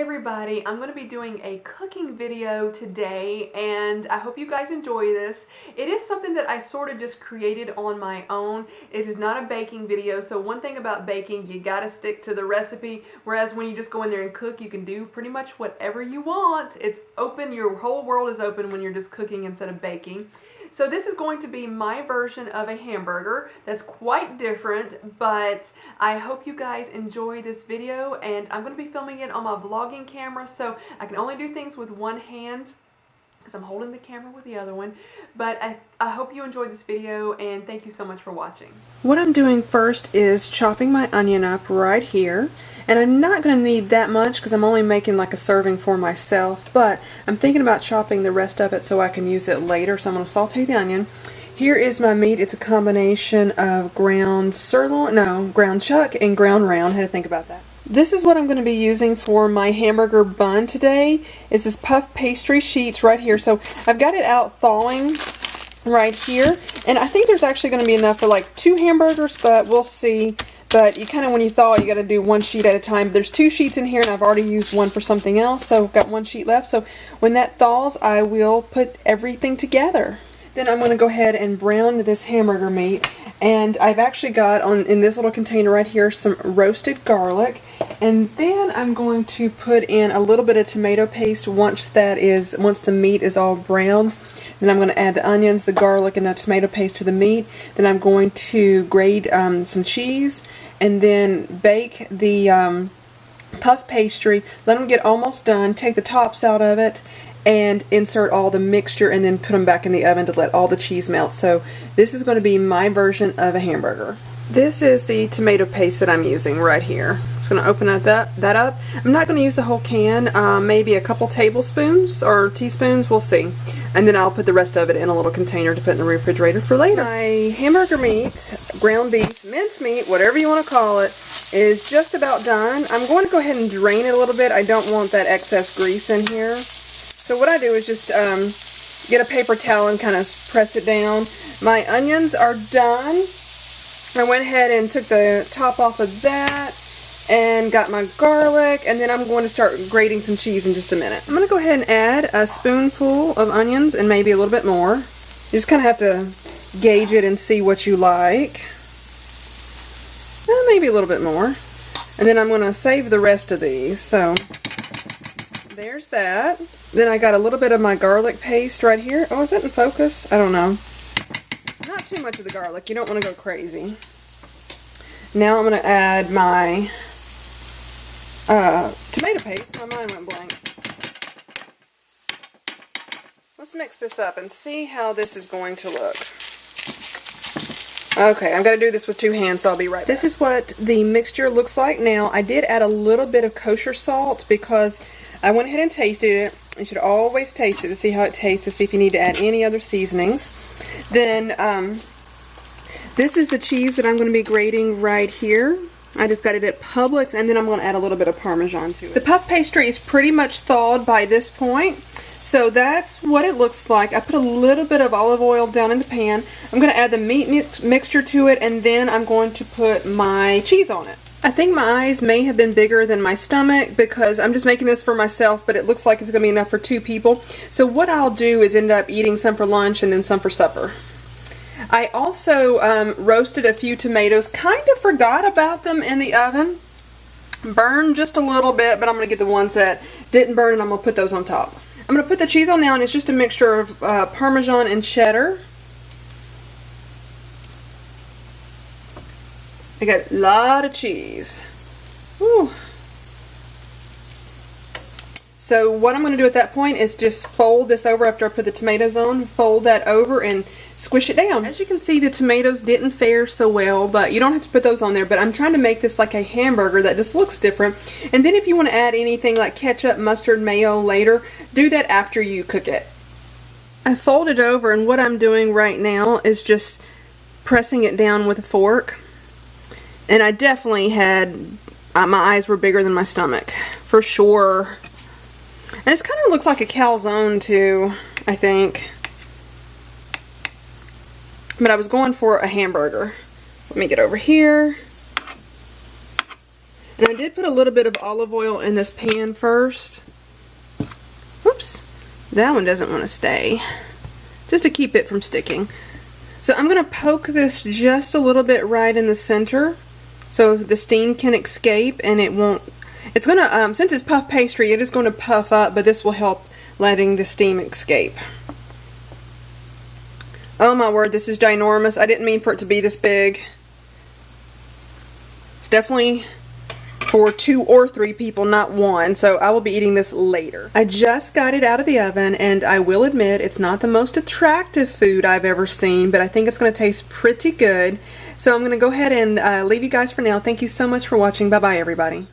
Hey everybody, I'm going to be doing a cooking video today and I hope you guys enjoy this. It is something that I sort of just created on my own. It is not a baking video, so one thing about baking, you gotta stick to the recipe, whereas when you just go in there and cook, you can do pretty much whatever you want. It's open, your whole world is open when you're just cooking instead of baking. So this is going to be my version of a hamburger that's quite different, but I hope you guys enjoy this video, and I'm going to be filming it on my vlogging camera, so I can only do things with one hand because I'm holding the camera with the other one. But I hope you enjoyed this video, and thank you so much for watching. What I'm doing first is chopping my onion up right here. And I'm not going to need that much because I'm only making like a serving for myself, but I'm thinking about chopping the rest of it so I can use it later. So I'm going to saute the onion. Here is my meat. It's a combination of ground sirloin, ground chuck and ground round. I had to think about that. This is what I'm going to be using for my hamburger bun today. Is this puff pastry sheets right here. So I've got it out thawing right here, and I think there's actually going to be enough for like 2 hamburgers, but we'll see. But you kind of, when you thaw, you got to do 1 sheet at a time. There's 2 sheets in here, and I've already used one for something else, so I've got 1 sheet left. So when that thaws, I will put everything together. Then I'm going to go ahead and brown this hamburger meat, and I've actually got in this little container right here some roasted garlic, and then I'm going to put in a little bit of tomato paste once the meat is all browned. Then I'm going to add the onions, the garlic, and the tomato paste to the meat. Then I'm going to grate some cheese and then bake the puff pastry. Let them get almost done. Take the tops out of it and insert all the mixture and then put them back in the oven to let all the cheese melt. So this is going to be my version of a hamburger. This is the tomato paste that I'm using right here. I'm just going to open that up. I'm not going to use the whole can, maybe a couple tablespoons or teaspoons, we'll see. And then I'll put the rest of it in a little container to put in the refrigerator for later. My hamburger meat, ground beef, mincemeat, whatever you want to call it, is just about done. I'm going to go ahead and drain it a little bit. I don't want that excess grease in here. So what I do is just get a paper towel and kind of press it down. My onions are done. I went ahead and took the top off of that and got my garlic, and then I'm going to start grating some cheese in just a minute. I'm going to go ahead and add a spoonful of onions and maybe a little bit more. You just kind of have to gauge it and see what you like. Maybe a little bit more. And then I'm going to save the rest of these. So there's that. Then I got a little bit of my garlic paste right here. Oh, is that in focus? I don't know. Not too much of the garlic. You don't want to go crazy. Now I'm going to add my tomato paste. My mind went blank. Let's mix this up and see how this is going to look. Okay, I'm going to do this with 2 hands, so I'll be right back. This is what the mixture looks like now. I did add a little bit of kosher salt because I went ahead and tasted it. You should always taste it to see how it tastes, to see if you need to add any other seasonings. Then this is the cheese that I'm going to be grating right here. I just got it at Publix, and then I'm going to add a little bit of Parmesan to it. The puff pastry is pretty much thawed by this point, so that's what it looks like. I put a little bit of olive oil down in the pan. I'm going to add the meat mixture to it, and then I'm going to put my cheese on it. I think my eyes may have been bigger than my stomach because I'm just making this for myself, but it looks like it's going to be enough for 2 people. So what I'll do is end up eating some for lunch and then some for supper. I also roasted a few tomatoes. Kind of forgot about them in the oven. Burned just a little bit, but I'm going to get the ones that didn't burn and I'm going to put those on top. I'm going to put the cheese on now, and it's just a mixture of Parmesan and cheddar. I got a lot of cheese. Whew. So what I'm going to do at that point is just fold this over after I put the tomatoes on. Fold that over and squish it down. As you can see, the tomatoes didn't fare so well, but you don't have to put those on there. But I'm trying to make this like a hamburger that just looks different. And then if you want to add anything like ketchup, mustard, mayo later, do that after you cook it. I fold it over, and what I'm doing right now is just pressing it down with a fork. And I definitely had, my eyes were bigger than my stomach, for sure. And this kind of looks like a calzone too, I think. But I was going for a hamburger. Let me get over here. And I did put a little bit of olive oil in this pan first. Whoops, that one doesn't want to stay. Just to keep it from sticking. So I'm going to poke this just a little bit right in the center so the steam can escape and it won't, it's going to, since it's puff pastry, it is going to puff up, but this will help letting the steam escape. Oh my word, this is ginormous. I didn't mean for it to be this big. It's definitely for 2 or 3 people, not 1, so I will be eating this later. I just got it out of the oven, and I will admit it's not the most attractive food I've ever seen, but I think it's going to taste pretty good. So I'm going to go ahead and leave you guys for now. Thank you so much for watching. Bye-bye, everybody.